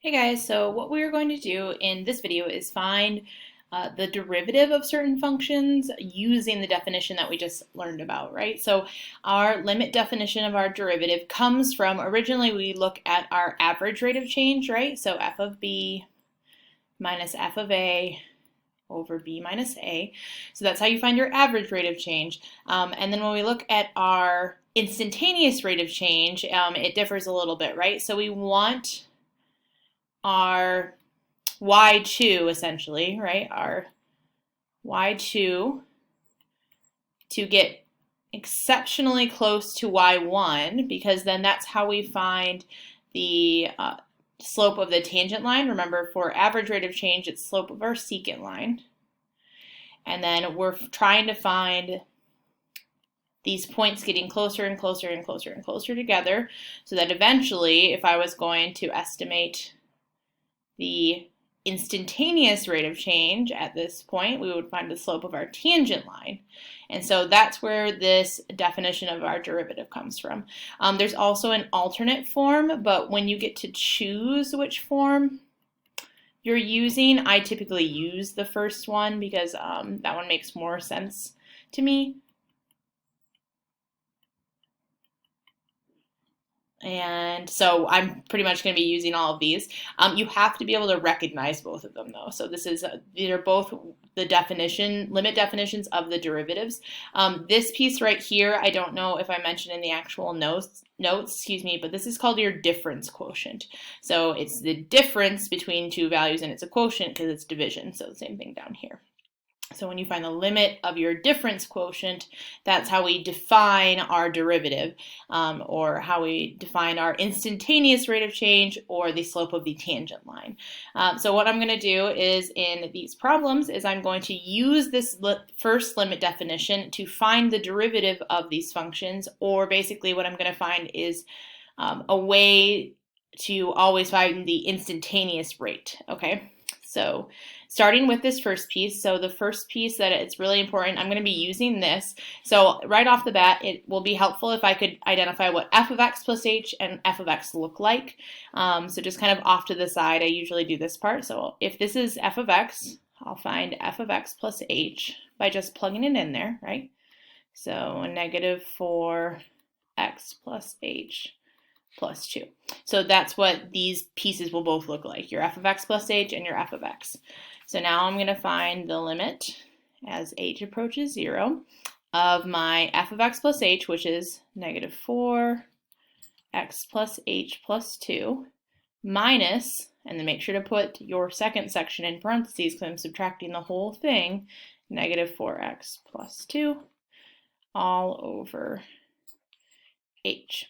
Hey guys, so what we're going to do in this video is find the derivative of certain functions using the definition that we just learned about, right? So our limit definition of our derivative comes from, originally we look at our average rate of change, right? So f of b minus f of a over b minus a. So that's how you find your average rate of change. And then when we look at our instantaneous rate of change, it differs a little bit, right? So we want our y2 essentially, right? Our y2 to get exceptionally close to y1 because then that's how we find the slope of the tangent line. Remember, for average rate of change, it's slope of our secant line. And then we're trying to find these points getting closer and closer and closer and closer together so that eventually, if I was going to estimate the instantaneous rate of change at this point, we would find the slope of our tangent line. And so that's where this definition of our derivative comes from. There's also an alternate form, but when you get to choose which form you're using, I typically use the first one because that one makes more sense to me. And so I'm pretty much going to be using all of these. You have to be able to recognize both of them though. So these are both the limit definitions of the derivatives. This piece right here, I don't know if I mentioned in the actual notes, but this is called your difference quotient. So it's the difference between two values and it's a quotient because it's division. So the same thing down here. So when you find the limit of your difference quotient, that's how we define our derivative, or how we define our instantaneous rate of change or the slope of the tangent line. So what I'm going to do is in these problems is I'm going to use this first limit definition to find the derivative of these functions, or basically what I'm going to find is a way to always find the instantaneous rate, okay? So starting with this first piece, so the first piece that it's really important, I'm going to be using this. So right off the bat, it will be helpful if I could identify what f of x plus h and f of x look like. So just kind of off to the side, I usually do this part. So if this is f of x, I'll find f of x plus h by just plugging it in there, right? So negative 4x plus h plus 2. So that's what these pieces will both look like, your f of x plus h and your f of x. So now I'm going to find the limit as h approaches 0 of my f of x plus h, which is negative 4x plus h plus 2, minus, and then make sure to put your second section in parentheses because I'm subtracting the whole thing, negative 4x plus 2 all over h.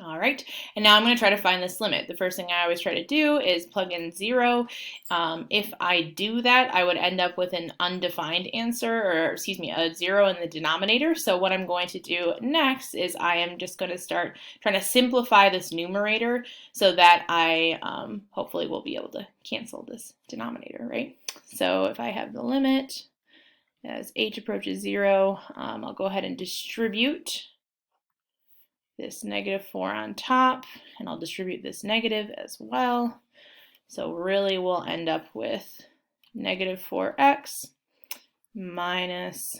All right, and now I'm going to try to find this limit. The first thing I always try to do is plug in 0. If I do that, I would end up with an undefined answer, or excuse me, a 0 in the denominator. So what I'm going to do next is I am just going to start trying to simplify this numerator so that I hopefully will be able to cancel this denominator, right? So if I have the limit as h approaches 0, I'll go ahead and distribute this negative 4 on top, and I'll distribute this negative as well. So really we'll end up with negative 4x minus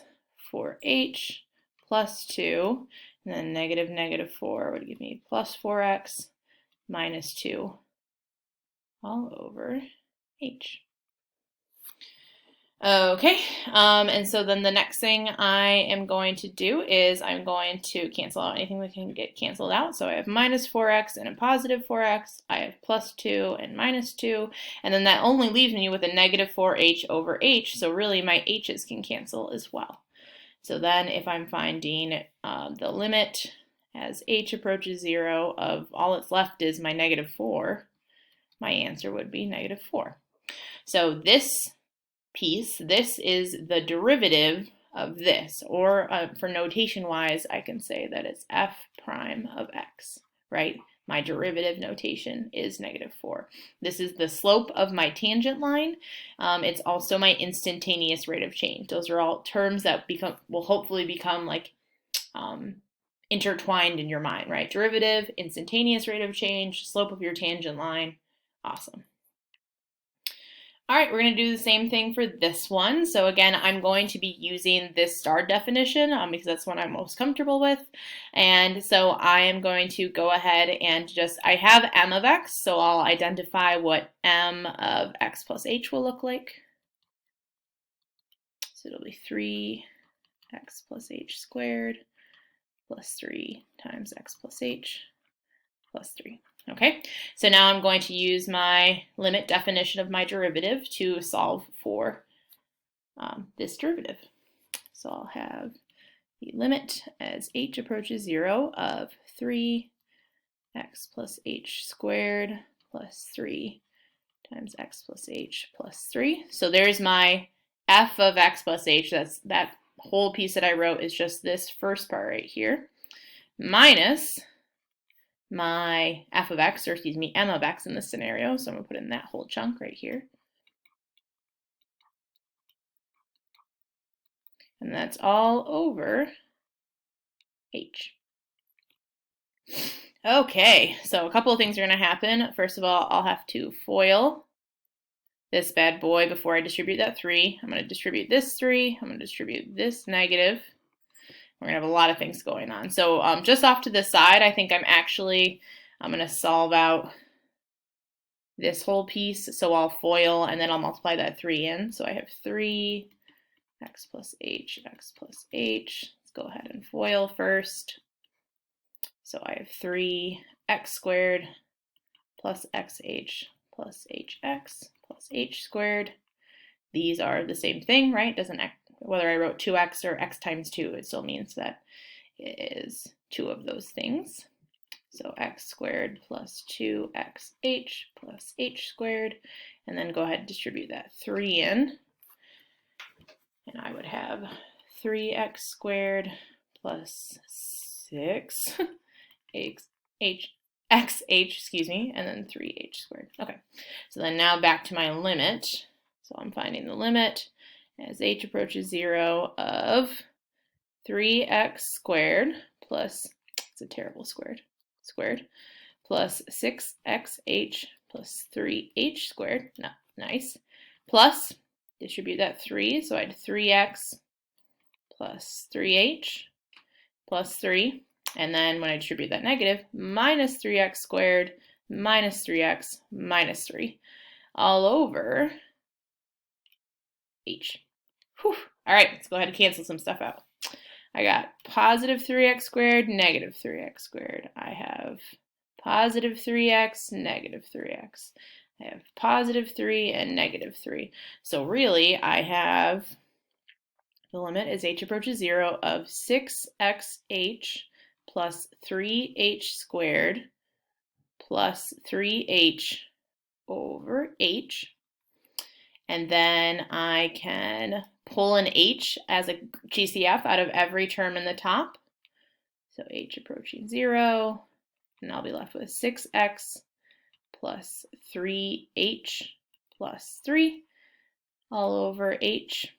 4h plus 2, and then negative 4 would give me plus 4x minus 2 all over h. Okay, and so then the next thing I am going to do is I'm going to cancel out anything that can get canceled out. So I have minus 4x and a positive 4x. I have plus 2 and minus 2. And then that only leaves me with a negative 4h over h. So really my h's can cancel as well. So then if I'm finding the limit as h approaches 0 of all that's left is my negative 4, my answer would be negative 4. So this piece, this is the derivative of this, or for notation wise, I can say that it's f prime of x, right? My derivative notation is negative 4. This is the slope of my tangent line. It's also my instantaneous rate of change. Those are all terms that will hopefully become like intertwined in your mind, right? Derivative, instantaneous rate of change, slope of your tangent line, Awesome. All right, we're going to do the same thing for this one. So again, I'm going to be using this star definition because that's what I'm most comfortable with. And so I am going to go ahead and I have m of x, so I'll identify what m of x plus h will look like. So it'll be 3x plus h squared plus 3 times x plus h plus 3. Okay, so now I'm going to use my limit definition of my derivative to solve for this derivative. So I'll have the limit as h approaches 0 of 3x plus h squared plus 3 times x plus h plus 3. So there's my f of x plus h. That's that whole piece that I wrote is just this first part right here, minus my f of x, or excuse me, m of x in this scenario. So I'm going to put in that whole chunk right here. And that's all over h. Okay, so a couple of things are going to happen. First of all, I'll have to FOIL this bad boy before I distribute that 3. I'm going to distribute this 3. I'm going to distribute this negative. We're going to have a lot of things going on. So just off to the side, I think I'm going to solve out this whole piece. So I'll FOIL and then I'll multiply that 3 in. So I have 3x plus h, x plus h. Let's go ahead and FOIL first. So I have 3x squared plus xh plus hx plus h squared. These are the same thing, right? Whether I wrote 2x or x times 2, it still means that it is 2 of those things. So x squared plus 2xh plus h squared, and then go ahead and distribute that 3 in. And I would have 3x squared plus 6 xh, excuse me, and then 3h squared. Okay, so then now back to my limit. So I'm finding the limit as h approaches 0 of 3x squared plus, it's a terrible squared, plus 6xh plus 3h squared, no, nice, plus, distribute that 3, so I had 3x plus 3h plus 3, and then when I distribute that negative, minus 3x squared minus 3x minus 3, all over h. Whew. All right, let's go ahead and cancel some stuff out. I got positive 3x squared, negative 3x squared. I have positive 3x, negative 3x. I have positive 3 and negative 3. So really, I have the limit as h approaches 0 of 6xh plus 3h squared plus 3h over h. And then I can pull an h as a GCF out of every term in the top. So h approaching 0, and I'll be left with 6x plus 3h plus 3 all over h.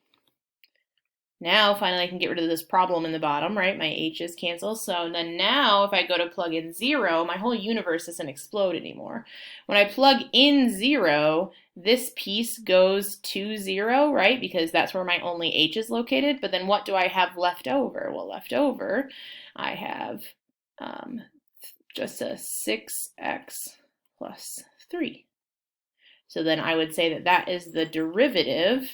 Now, finally, I can get rid of this problem in the bottom, right? My h's cancel. So then now, if I go to plug in 0, my whole universe doesn't explode anymore. When I plug in 0, this piece goes to 0, right? Because that's where my only h is located. But then what do I have left over? Well, left over, I have just a 6x plus 3. So then I would say that that is the derivative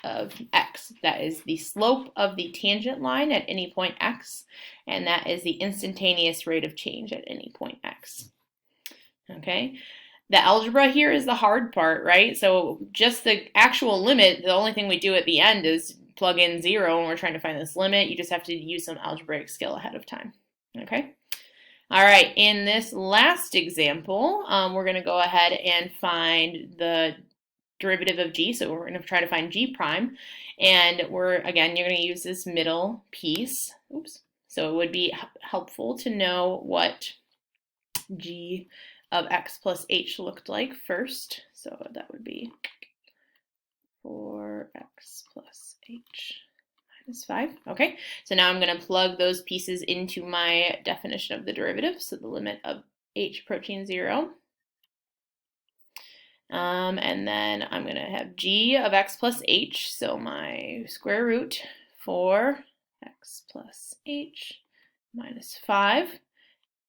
of x. That is the slope of the tangent line at any point x, and that is the instantaneous rate of change at any point x. Okay, the algebra here is the hard part, right? So just the actual limit, the only thing we do at the end is plug in 0 when we're trying to find this limit. You just have to use some algebraic skill ahead of time. Okay. All right, in this last example, we're going to go ahead and find the derivative of g, so we're going to try to find g prime, and you're going to use this middle piece. Oops. So it would be helpful to know what g of x plus h looked like first. So that would be 4x plus h minus 5. Okay, so now I'm going to plug those pieces into my definition of the derivative. So the limit of h approaching 0 And then I'm going to have g of x plus h, so my square root 4x plus h minus 5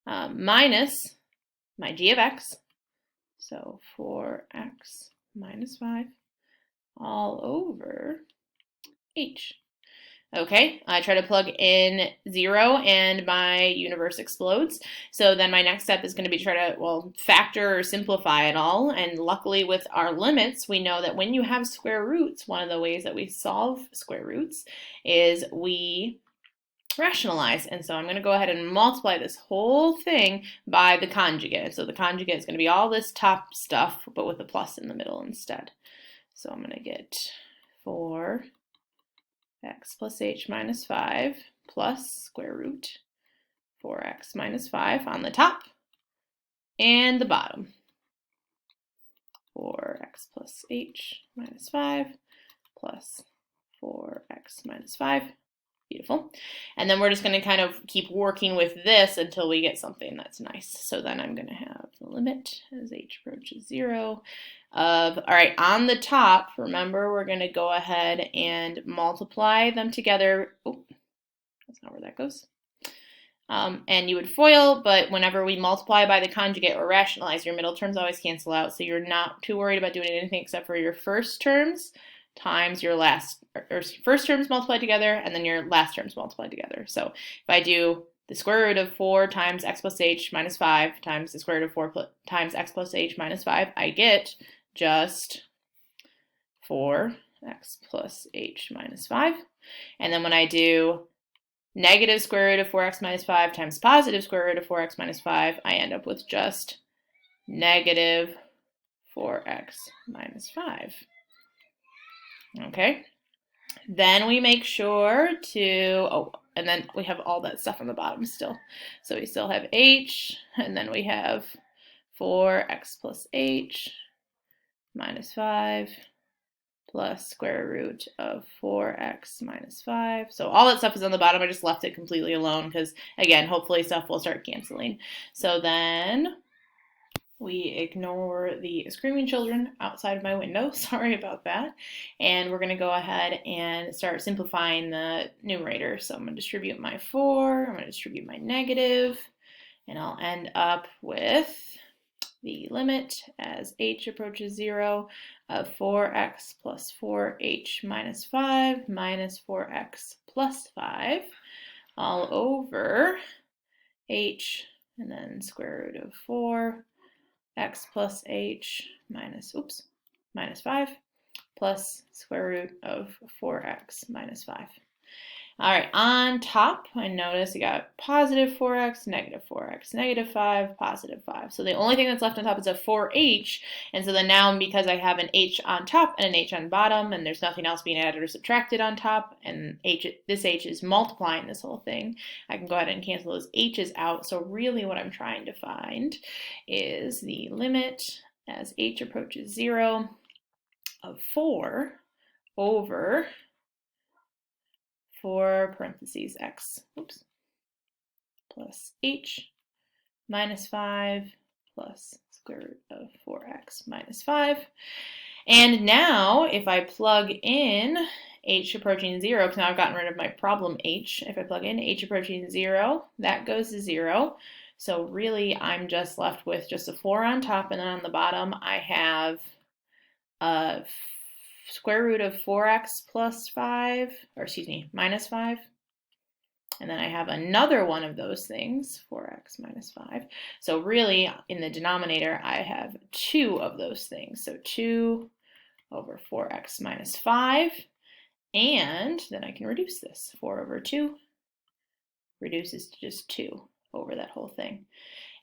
minus my g of x, so 4x minus 5 all over h. Okay, I try to plug in 0 and my universe explodes. So then my next step is going to be try to, well, factor or simplify it all. And luckily with our limits, we know that when you have square roots, one of the ways that we solve square roots is we rationalize. And so I'm going to go ahead and multiply this whole thing by the conjugate. So the conjugate is going to be all this top stuff, but with a plus in the middle instead. So I'm going to get 4x plus h minus 5 plus square root 4x minus 5 on the top and the bottom. 4x plus h minus 5 plus 4x minus 5. Beautiful. And then we're just going to kind of keep working with this until we get something that's nice. So then I'm going to have the limit as h approaches 0 of, all right, on the top, remember we're going to go ahead and multiply them together. Oh, that's not where that goes. And you would FOIL, but whenever we multiply by the conjugate or rationalize, your middle terms always cancel out, so you're not too worried about doing anything except for your first terms times your last, or first terms multiplied together, and then your last terms multiplied together. So if I do the square root of 4 times x plus h minus 5 times the square root of 4 times x plus h minus 5, I get just 4x plus h minus 5. And then when I do negative square root of 4x minus 5 times positive square root of 4x minus 5, I end up with just negative 4x minus 5. Okay, then we make sure to, oh, and then we have all that stuff on the bottom still. So we still have h, and then we have 4x plus h minus 5 plus square root of 4x minus 5. So all that stuff is on the bottom. I just left it completely alone because, again, hopefully stuff will start canceling. So then we ignore the screaming children outside of my window. Sorry about that. And we're going to go ahead and start simplifying the numerator. So I'm going to distribute my 4. I'm going to distribute my negative. And I'll end up with the limit as h approaches 0 of 4x plus 4h minus 5 minus 4x plus 5 all over h, and then square root of 4x plus h minus 5 plus square root of 4x minus 5. All right, on top, I notice you got positive 4x, negative 4x, negative 5, positive 5. So the only thing that's left on top is a 4h, and so then now because I have an h on top and an h on bottom, and there's nothing else being added or subtracted on top, and this h is multiplying this whole thing, I can go ahead and cancel those h's out. So really what I'm trying to find is the limit as h approaches 0 of 4 over 4 parentheses x, plus h minus 5 plus square root of 4x minus 5. And now if I plug in h approaching 0, because now I've gotten rid of my problem h, if I plug in h approaching 0, that goes to 0. So really I'm just left with just a 4 on top, and then on the bottom I have a square root of 4x plus 5, or excuse me, minus 5. And then I have another one of those things, 4x minus 5. So really, in the denominator, I have 2 of those things. So 2 over 4x minus 5. And then I can reduce this. 4 over 2 reduces to just 2 over that whole thing.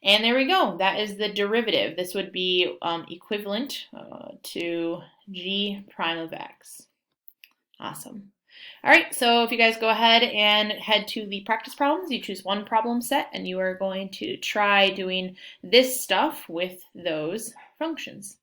And there we go. That is the derivative. This would be equivalent to g prime of x. Awesome. All right, so if you guys go ahead and head to the practice problems, you choose one problem set, and you are going to try doing this stuff with those functions.